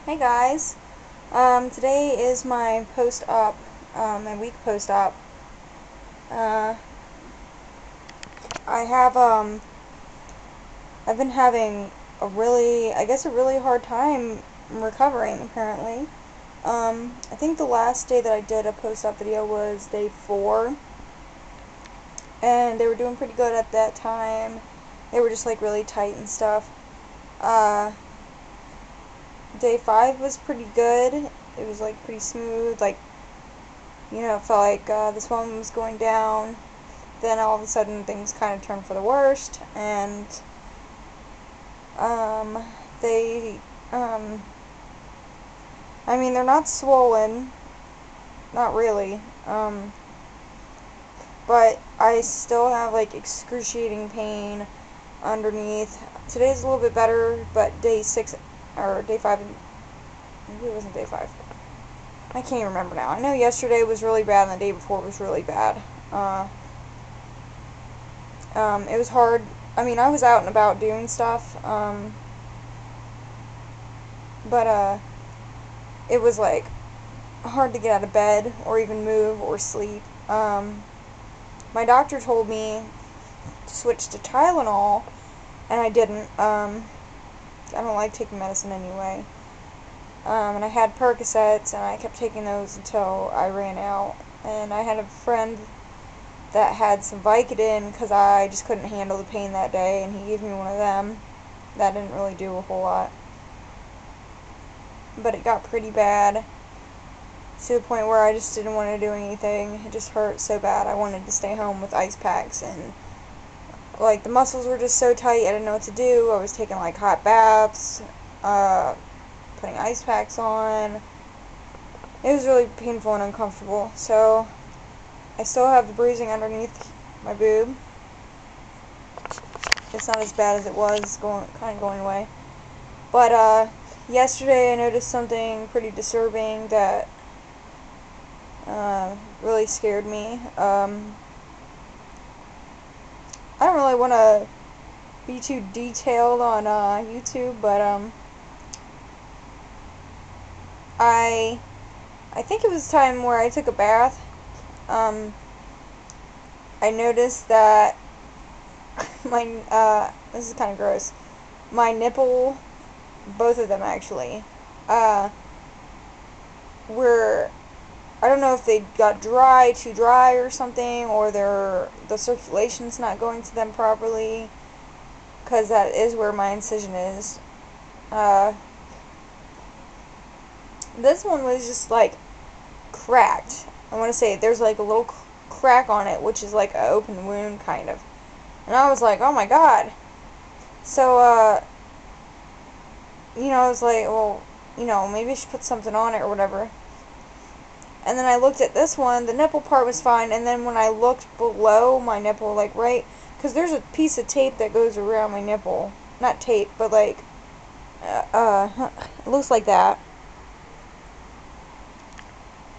Hey guys, today is my post-op, my week post-op. Uh, I have, I've been having a really hard time recovering, apparently. I think the last day that I did a post-op video was day 4, and they were doing pretty good at that time. They were just, like, really tight and stuff. Uh, Day 5 was pretty good. It was, like, pretty smooth, like, it felt like this one was going down. Then all of a sudden things kind of turned for the worst, and um, they, um, I mean, they're not swollen, not really, but I still have like excruciating pain underneath. Today's a little bit better, but day 6 or day 5, maybe it wasn't day 5. I can't even remember now. I know yesterday was really bad and the day before was really bad. Uh, it was hard. I mean, I was out and about doing stuff, but it was like hard to get out of bed or even move or sleep. My doctor told me to switch to Tylenol, and I didn't. I don't like taking medicine anyway. And I had Percocets, and I kept taking those until I ran out. And I had a friend that had some Vicodin because I just couldn't handle the pain that day, and he gave me one of them. That didn't really do a whole lot, but it got pretty bad to the point where I just didn't want to do anything. It just hurt so bad. I wanted to stay home with ice packs, and like the muscles were just so tight. I didn't know what to do. I was taking like hot baths, uh, putting ice packs on. It was really painful and uncomfortable. So I still have the bruising underneath my boob. It's not as bad as it was, kind of going away. But yesterday I noticed something pretty disturbing that really scared me. I don't really want to be too detailed on YouTube, but I I think it was time where I took a bath. Um, I noticed that my this is kind of gross. My nipple, both of them actually, uh, were, I don't know if they got too dry or something, or the circulation's not going to them properly, because that is where my incision is. Uh, this one was just like cracked. I want to say there's like a little crack on it, which is like an open wound kind of. And I was like, oh my god. So, I was like, well, maybe I should put something on it or whatever. And then I looked at this one, the nipple part was fine, and then when I looked below my nipple, like right, because there's a piece of tape that goes around my nipple. Not tape, but like, it looks like that.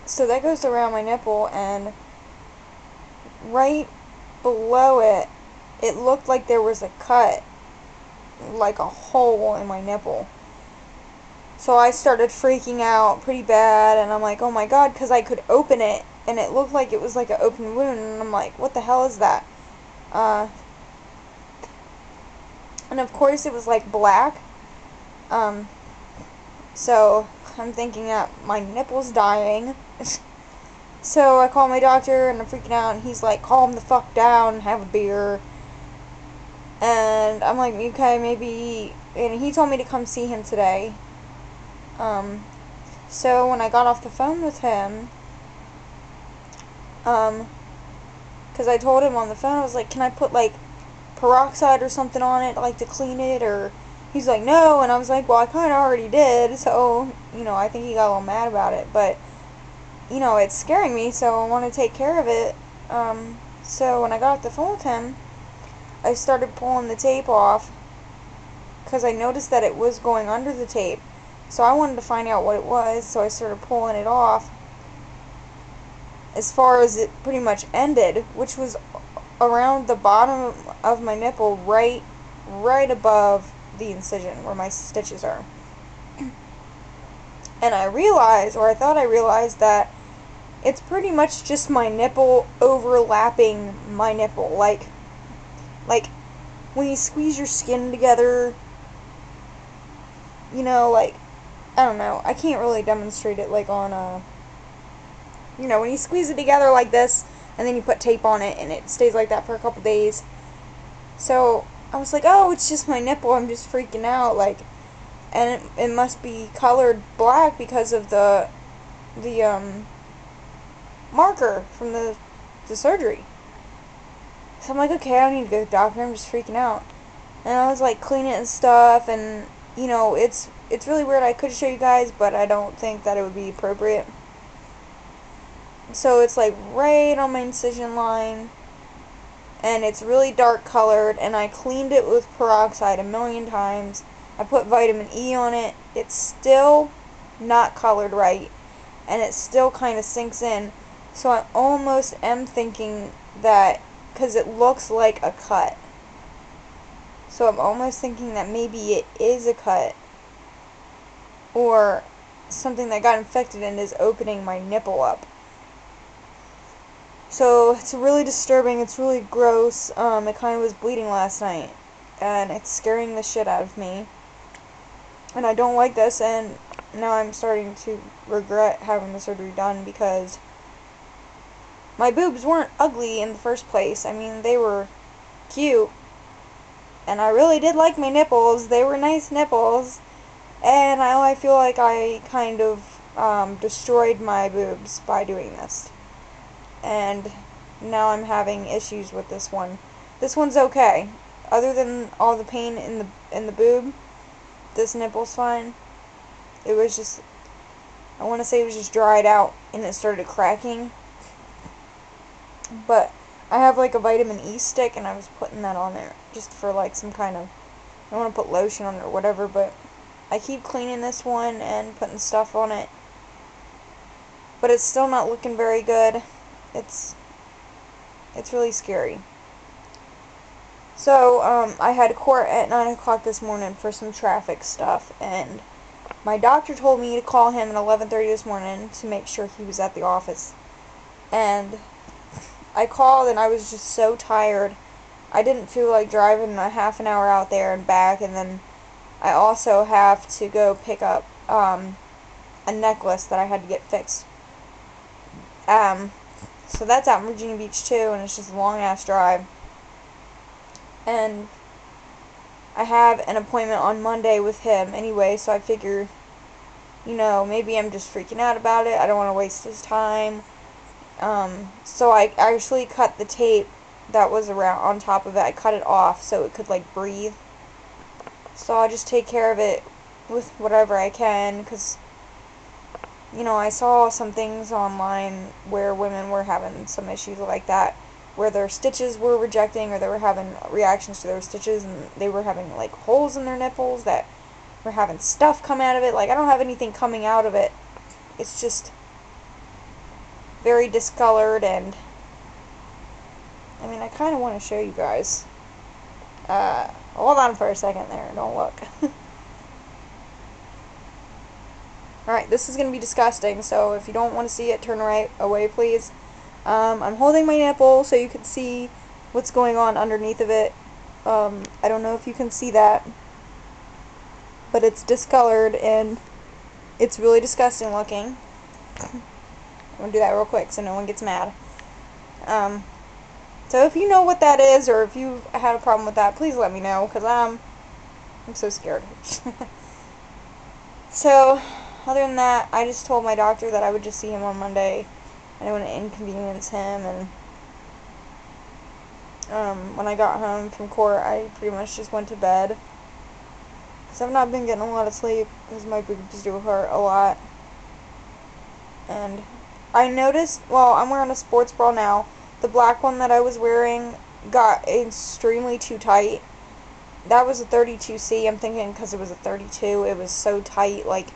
So that goes around my nipple, and right below it, it looked like there was a cut, like a hole in my nipple. So I started freaking out pretty bad, and I'm like, oh my god, because I could open it, and it looked like it was like an open wound, and I'm like, what the hell is that? Uh, and of course it was like black. Um, so I'm thinking that my nipple's dying. So I call my doctor, and I'm freaking out, and he's like, calm the fuck down, have a beer. And I'm like, okay, maybe. And he told me to come see him today. So when I got off the phone with him, because I told him on the phone, I was like, can I put like peroxide or something on it, like to clean it? Or he's like, no. And I was like, well, I kind of already did. So, I think he got a little mad about it. But, it's scaring me, so I want to take care of it. So when I got off the phone with him, I started pulling the tape off because I noticed that it was going under the tape. So I wanted to find out what it was, so I started pulling it off as far as it pretty much ended, which was around the bottom of my nipple, right above the incision where my stitches are. And I realized, or I thought I realized, that it's pretty much just my nipple overlapping my nipple. Like when you squeeze your skin together, you know, like, I don't know, I can't really demonstrate it like on you know, when you squeeze it together like this, and then you put tape on it, and it stays like that for a couple days. So I was like, oh, it's just my nipple, I'm just freaking out, like, and it must be colored black because of the marker from the surgery. So I'm like, okay, I don't need to go to the doctor, I'm just freaking out. And I was like cleaning it and stuff, and you know, it's really weird. I could show you guys, but I don't think that it would be appropriate. So it's like right on my incision line, and it's really dark colored, and I cleaned it with peroxide a million times. I put vitamin E on it. It's still not colored right, and it still kind of sinks in. So I almost am thinking that, because it looks like a cut, so I'm almost thinking that maybe it is a cut, or something that got infected and is opening my nipple up. So it's really disturbing, it's really gross. It kind of was bleeding last night, and it's scaring the shit out of me. And I don't like this, and now I'm starting to regret having the surgery done, because my boobs weren't ugly in the first place. I mean, they were cute, and I really did like my nipples. They were nice nipples, and I feel like I kind of destroyed my boobs by doing this. And now I'm having issues with this one. This one's okay. Other than all the pain in the boob, this nipple's fine. It was just, I want to say it was just dried out and it started cracking. But I have like a vitamin E stick, and I was putting that on there just for like some kind of, I want to put lotion on it or whatever, but I keep cleaning this one and putting stuff on it. But it's still not looking very good. It's really scary. So, I had court at 9 o'clock this morning for some traffic stuff, and my doctor told me to call him at 11:30 this morning to make sure he was at the office. And I called, and I was just so tired. I didn't feel like driving a half an hour out there and back, and then I also have to go pick up a necklace that I had to get fixed. So that's out in Virginia Beach too, and it's just a long ass drive. And I have an appointment on Monday with him anyway, so I figure, you know, maybe I'm just freaking out about it. I don't want to waste his time. So I actually cut the tape that was around on top of it. I cut it off so it could like breathe. So I'll just take care of it with whatever I can, because, you know, I saw some things online where women were having some issues like that, where their stitches were rejecting, or they were having reactions to their stitches, and they were having like holes in their nipples that were having stuff come out of it. Like, I don't have anything coming out of it. It's just very discolored, and I mean, I kind of want to show you guys. Hold on for a second there. Don't look. Alright, this is going to be disgusting, so if you don't want to see it, turn right away, please. I'm holding my nipple so you can see what's going on underneath of it. I don't know if you can see that, but it's discolored, and it's really disgusting looking. I'm going to do that real quick so no one gets mad. So if you know what that is, or if you've had a problem with that, please let me know, because I'm so scared. So, other than that, I just told my doctor that I would just see him on Monday. I don't want to inconvenience him, and when I got home from court, I pretty much just went to bed, because I've not been getting a lot of sleep, because my boobs do hurt a lot. And I noticed, well, I'm wearing a sports bra now. The black one that I was wearing got extremely too tight. That was a 32C. I'm thinking because it was a 32, it was so tight, like,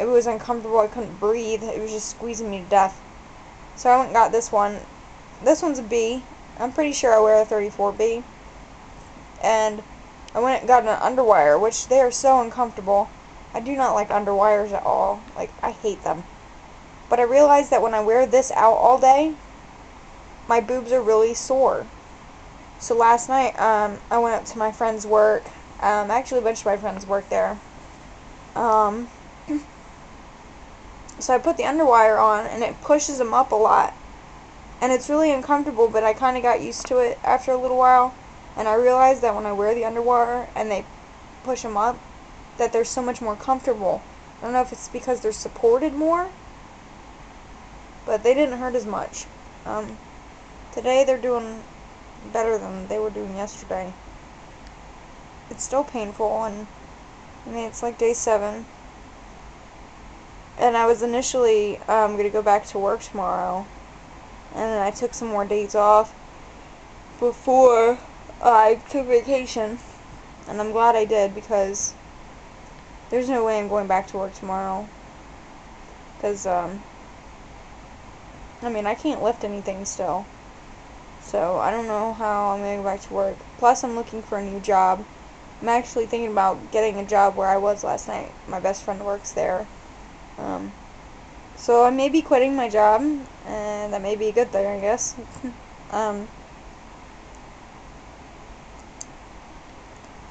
it was uncomfortable. I couldn't breathe. It was just squeezing me to death. So I went and got this one. This one's a B. I'm pretty sure I wear a 34B. And I went and got an underwire, which they are so uncomfortable. I do not like underwires at all. Like, I hate them. But I realized that when I wear this out all day, my boobs are really sore. So last night, I went up to my friend's work. Actually, a bunch of my friends work there. Um, so I put the underwire on, and it pushes them up a lot. And it's really uncomfortable, but I kind of got used to it after a little while. And I realized that when I wear the underwire and they push them up, that they're so much more comfortable. I don't know if it's because they're supported more, but they didn't hurt as much. Today they're doing better than they were doing yesterday. It's still painful, and I mean, it's like day 7. And I was initially going to go back to work tomorrow, and then I took some more days off before I took vacation. And I'm glad I did, because there's no way I'm going back to work tomorrow. Because, I mean, I can't lift anything still. So, I don't know how I'm going to go back to work. Plus, I'm looking for a new job. I'm actually thinking about getting a job where I was last night. My best friend works there. So I may be quitting my job, and that may be a good thing, I guess.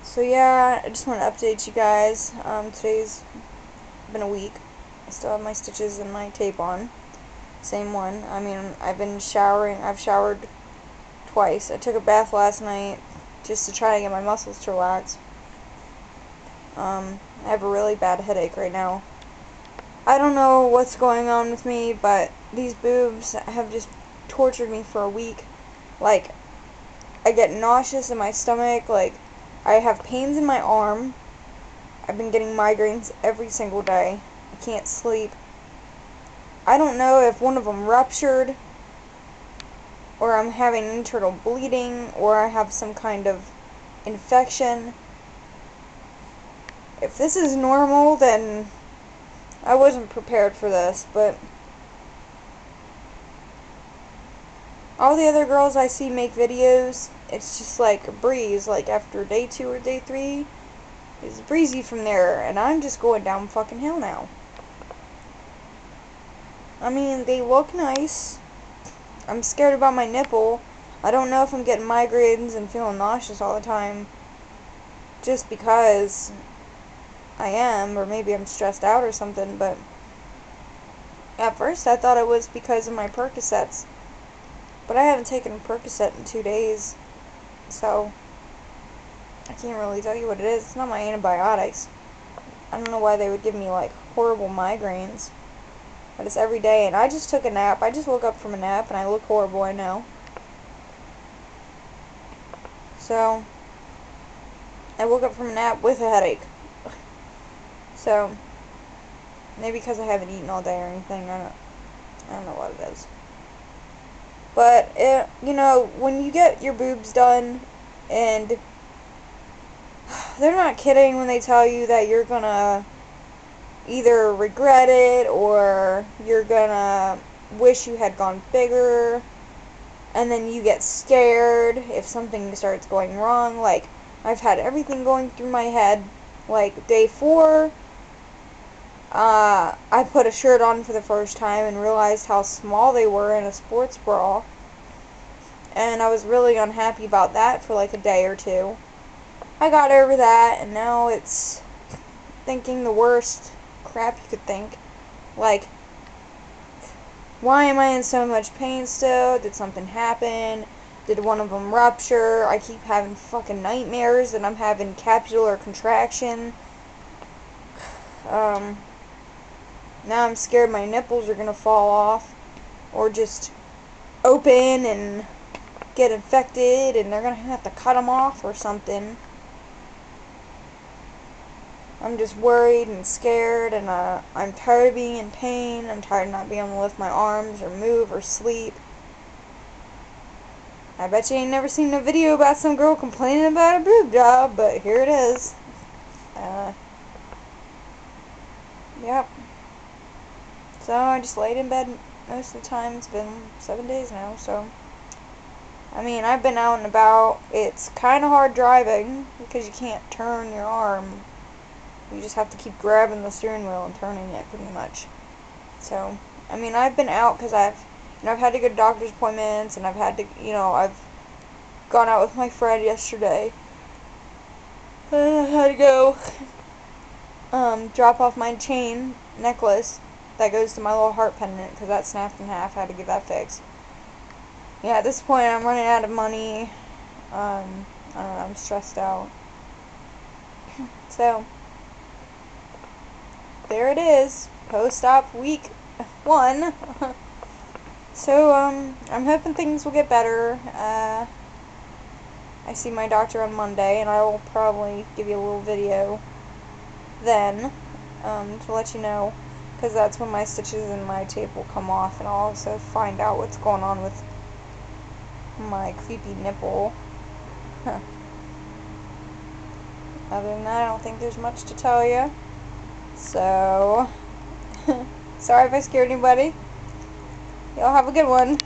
So yeah, I just want to update you guys. Today's been a week. I still have my stitches and my tape on. Same one. I mean, I've been showering. I've showered twice. I took a bath last night just to try and get my muscles to relax. I have a really bad headache right now. I don't know what's going on with me, but these boobs have just tortured me for a week. Like, I get nauseous in my stomach. Like, I have pains in my arm. I've been getting migraines every single day. I can't sleep. I don't know if one of them ruptured, or I'm having internal bleeding, or I have some kind of infection. If this is normal, then I wasn't prepared for this, but all the other girls I see make videos, it's just like a breeze. Like, after day 2 or day 3, it's breezy from there, and I'm just going down fucking hill now. I mean, they look nice. I'm scared about my nipple. I don't know if I'm getting migraines and feeling nauseous all the time just because I am, or maybe I'm stressed out or something, but at first I thought it was because of my Percocets. But I haven't taken a Percocet in 2 days, so I can't really tell you what it is. It's not my antibiotics. I don't know why they would give me, like, horrible migraines. But it's every day, and I just took a nap. I just woke up from a nap, and I look horrible, I know. So, I woke up from a nap with a headache. So, maybe because I haven't eaten all day or anything. I don't know what it is. But, you know, when you get your boobs done, and they're not kidding when they tell you that you're gonna either regret it, or you're gonna wish you had gone bigger, and then you get scared if something starts going wrong. Like, I've had everything going through my head. Like, day 4, I put a shirt on for the first time and realized how small they were in a sports bra, and I was really unhappy about that for like a day or 2. I got over that, and now it's thinking the worst crap you could think. Like, why am I in so much pain still? Did something happen? Did one of them rupture? I keep having fucking nightmares and I'm having capsular contraction. Now I'm scared my nipples are gonna fall off, or just open and get infected, and they're gonna have to cut them off or something. I'm just worried and scared, and I'm tired of being in pain. I'm tired of not being able to lift my arms or move or sleep. I bet you ain't never seen a video about some girl complaining about a boob job, but here it is. Yep. So I just laid in bed most of the time. It's been 7 days now, so I mean, I've been out and about. It's kind of hard driving because you can't turn your arm You just have to keep grabbing the steering wheel and turning it, pretty much. So, I mean, I've been out because I've had to go to doctor's appointments, and I've had to, I've gone out with my friend yesterday. I had to go drop off my chain necklace that goes to my little heart pendant because that snapped in half. I had to get that fixed. Yeah, at this point, I'm running out of money. I don't know, I'm stressed out. So, there it is. Post-op week 1. So, I'm hoping things will get better. I see my doctor on Monday, and I will probably give you a little video then, to let you know, because that's when my stitches and my tape will come off, and I'll also find out what's going on with my creepy nipple. Huh. Other than that, I don't think there's much to tell you. So, sorry if I scared anybody. Y'all have a good one.